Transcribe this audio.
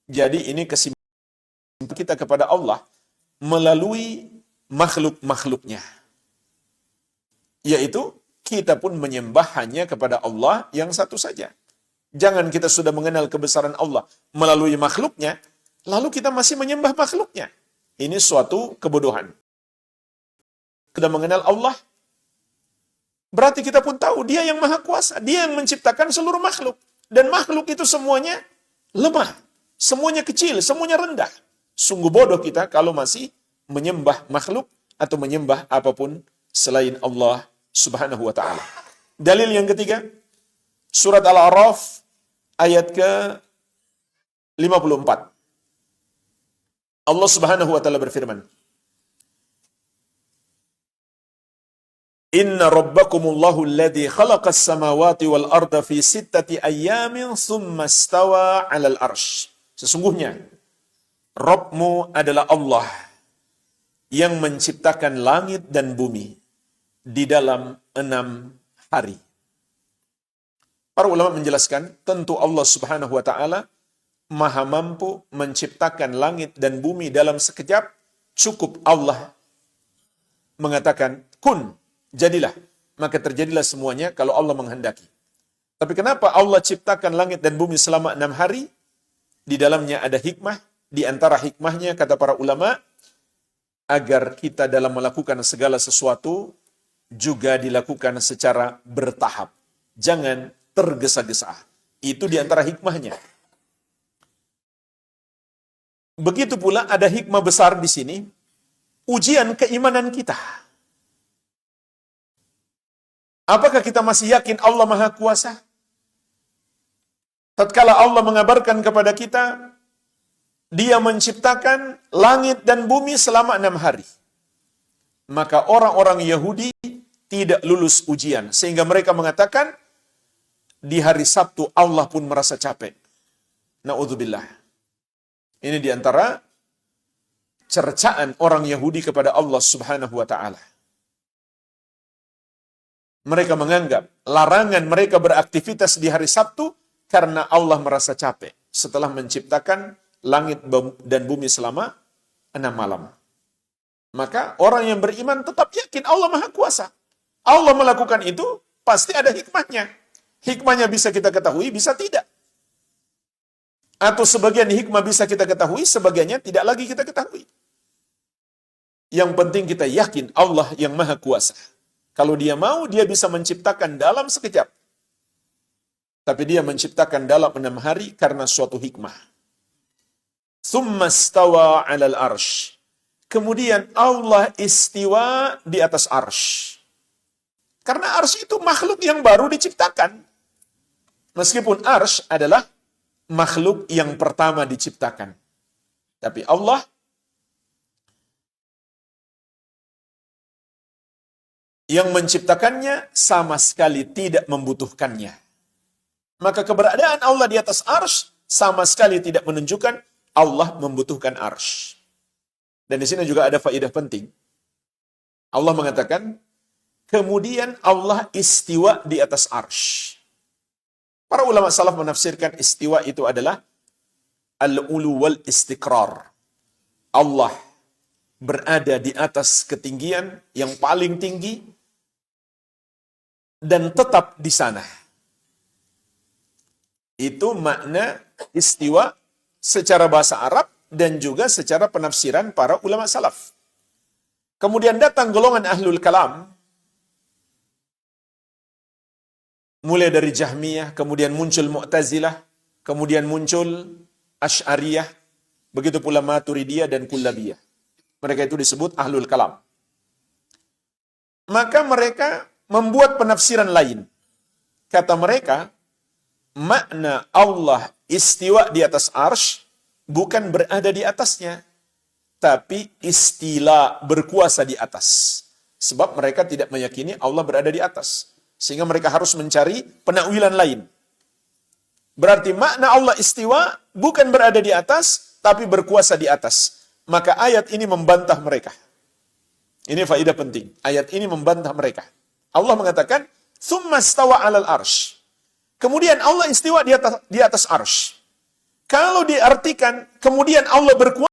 Jadi ini kesimpulan kita kepada Allah melalui makhluk-makhluknya. Yaitu kita pun menyembah hanya kepada Allah yang satu saja. Jangan kita sudah mengenal kebesaran Allah melalui makhluknya, lalu kita masih menyembah makhluknya. Ini suatu kebodohan. Kita mengenal Allah, berarti kita pun tahu Dia yang Maha Kuasa. Dia yang menciptakan seluruh makhluk. Dan makhluk itu semuanya lemah. Semuanya kecil, semuanya rendah. Sungguh bodoh kita kalau masih menyembah makhluk atau menyembah apapun selain Allah Subhanahu wa ta'ala. Dalil yang ketiga, surat Al-A'raf ayat ke-54. Allah Subhanahu wa ta'ala berfirman, Inna rabbakumullahu alladhi khalaqas samawati wal arda fi sittati ayyamin thumma istawa 'alal arsy. Sesungguhnya Rabbmu adalah Allah yang menciptakan langit dan bumi di dalam 6 hari. Para ulama menjelaskan, tentu Allah Subhanahu wa ta'ala Maha mampu menciptakan langit dan bumi dalam sekejap. Cukup Allah mengatakan, kun, jadilah. Maka terjadilah semuanya kalau Allah menghendaki. Tapi kenapa Allah ciptakan langit dan bumi selama 6 hari? Di dalamnya ada hikmah. Di antara hikmahnya, kata para ulama, agar kita dalam melakukan segala sesuatu juga dilakukan secara bertahap. Jangan tergesa-gesa. Itu di antara hikmahnya. Begitu pula ada hikmah besar di sini, ujian keimanan kita. Apakah kita masih yakin Allah Maha Kuasa? Tatkala Allah mengabarkan kepada kita, Dia menciptakan langit dan bumi selama 6 hari. Maka orang-orang Yahudi tidak lulus ujian. Sehingga mereka mengatakan, di hari Sabtu Allah pun merasa capek. Na'udzubillah. Ini di antara cercaan orang Yahudi kepada Allah Subhanahu wa ta'ala. Mereka menganggap larangan mereka beraktivitas di hari Sabtu karena Allah merasa capek setelah menciptakan langit dan bumi selama 6 malam. Maka orang yang beriman tetap yakin Allah Maha Kuasa. Allah melakukan itu pasti ada hikmahnya. Hikmahnya bisa kita ketahui, bisa tidak. Atau sebagian hikmah bisa kita ketahui, sebagiannya tidak lagi kita ketahui. Yang penting kita yakin Allah yang Maha Kuasa. Kalau Dia mau, Dia bisa menciptakan dalam sekejap. Tapi Dia menciptakan dalam 6 hari karena suatu hikmah. Thumma istawa 'alal arsy. Kemudian Allah istiwa di atas arsy. Karena arsy itu makhluk yang baru diciptakan. Meskipun arsy adalah makhluk yang pertama diciptakan. Tapi Allah yang menciptakannya sama sekali tidak membutuhkannya. Maka keberadaan Allah di atas arsy sama sekali tidak menunjukkan Allah membutuhkan arsy. Dan di sini juga ada faedah penting. Allah mengatakan, kemudian Allah istiwa di atas arsy. Para ulama salaf menafsirkan istiwa itu adalah al-ulu wal istiqrar. Allah berada di atas ketinggian yang paling tinggi dan tetap di sana. Itu makna istiwa secara bahasa Arab dan juga secara penafsiran para ulama salaf. Kemudian datang golongan ahlul kalam, mulai dari Jahmiyah, kemudian muncul Mu'tazilah, kemudian muncul Asy'ariyah, begitu pula Maturidiyah dan Kullabiyah. Mereka itu disebut ahlul kalam. Maka mereka membuat penafsiran lain. Kata mereka, makna Allah istiwa di atas arsy bukan berada di atasnya, tapi istila, berkuasa di atas. Sebab mereka tidak meyakini Allah berada di atas. Sehingga mereka harus mencari penakwilan lain. Berarti makna Allah istiwa bukan berada di atas, tapi berkuasa di atas. Maka ayat ini membantah mereka. Ini faedah penting. Ayat ini membantah mereka. Allah mengatakan, "Tsumma stawa 'alal arsy." Kemudian Allah istiwa di atas arsy. Kalau diartikan kemudian Allah berkuasa